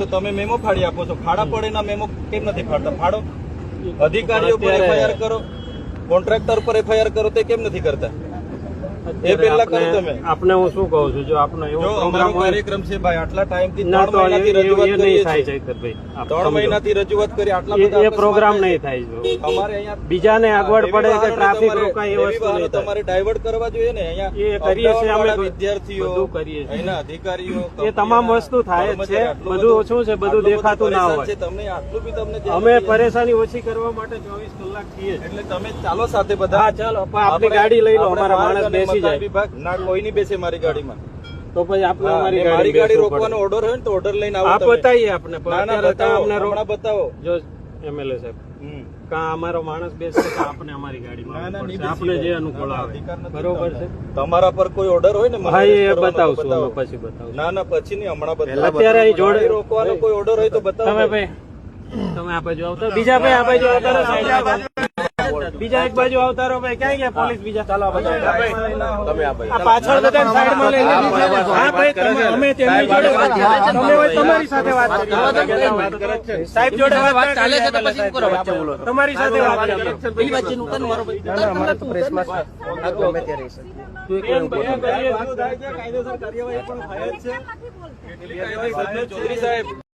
તો તમે મેમો ફાડી આપો છો, ફાડા પડે ના મેમો કેમ નથી ફાડતા? ફાડો. અધિકારીઓ પર એફઆઈઆર કરો, કોન્ટ્રાક્ટર પર એફઆઈઆર કરો, તે કેમ નથી કરતા? એ પહેલા કરો તમે. આપણે હું શું કહું છું, જો આપણો એવો પ્રોગ્રામ કાર્યક્રમ છે ભાઈ, આટલા ટાઈમથી 3 મહિનાથી રજૂઆત કરીએ છીએ. 3 મહિનાથી રજૂઆત કરી, આટલા બધા એ પ્રોગ્રામ નહીં થાય. જો અમારે અહીંયા બીજાને આગળ પડે કે ટ્રાફિક રોકાય એ વસ્તુ નહીં થાય. તમારે ડાયવર્ટ કરવા જોઈએ ને. અહીંયા એ કરીએ છીએ અમે, વિદ્યાર્થીઓ બધું કરીએ છીએ. અહીંના અધિકારીઓ, એ તમામ વસ્તુ થાય જ છે. બધું શું છે, બધું દેખાતું ના હોય. તમને આટલું બી તમને અમે પરેશાની ઓછી કરવા માટે 24 કલાક છીએ. એટલે તમે ચાલો સાથે બધા. હા ચાલો, આપણી ગાડી લઈ લો, અમારા માણસ બેસી જાય. વિભાગ ના કોઈ નહીં બેસે મારી ગાડીમાં. તો પછી આપણે મારી ગાડી રોકવાનો ઓર્ડર હોય ને તો ઓર્ડર લઈને આવો. આપ બતાવીએ આપણે. હમણાં બતાવો. જો એમએલએ સાહેબ, કા અમારો માણસ બેસે તો આપણે અમારી ગાડીમાં આપણે જે અનુકૂળ આવે. બરોબર છે. તમારા પર કોઈ ઓર્ડર હોય ને? હા, એ બતાવશું, પછી બતાવશું. ના ના, પછી નહીં, હમણાં બતાવો. અત્યારે અહીં જોડે રોકવાનો કોઈ ઓર્ડર હોય તો બતાવો. તમે ભાઈ, તમે આ બાજુ આવતા, બીજા ભાઈ આ બાજુ આવતા રહો, સાઈડ આવતા. બીજા એક બાજુ આવતા રહો ભાઈ. ક્યાં ગયા પોલીસ? બીજા ચાલો તમે આ પાછળ બધા સાઈડમાં લઈને. હા ભાઈ, અમે તેમની જોડે તમે તમારી સાથે વાત કરી. સાહેબ જોડે વાત ચાલે છે તો પછી કરો, વચ્ચે બોલો. તમારી સાથે વાત કરી. પેલી વચ્ચે નુકસાન મારો ભાઈ. અમારે તો પ્રેસમાં ગમે તે રહી શકે. કાયદેસર કાર્યવાહી પણ થાય જ છે. ચૌધરી સાહેબ,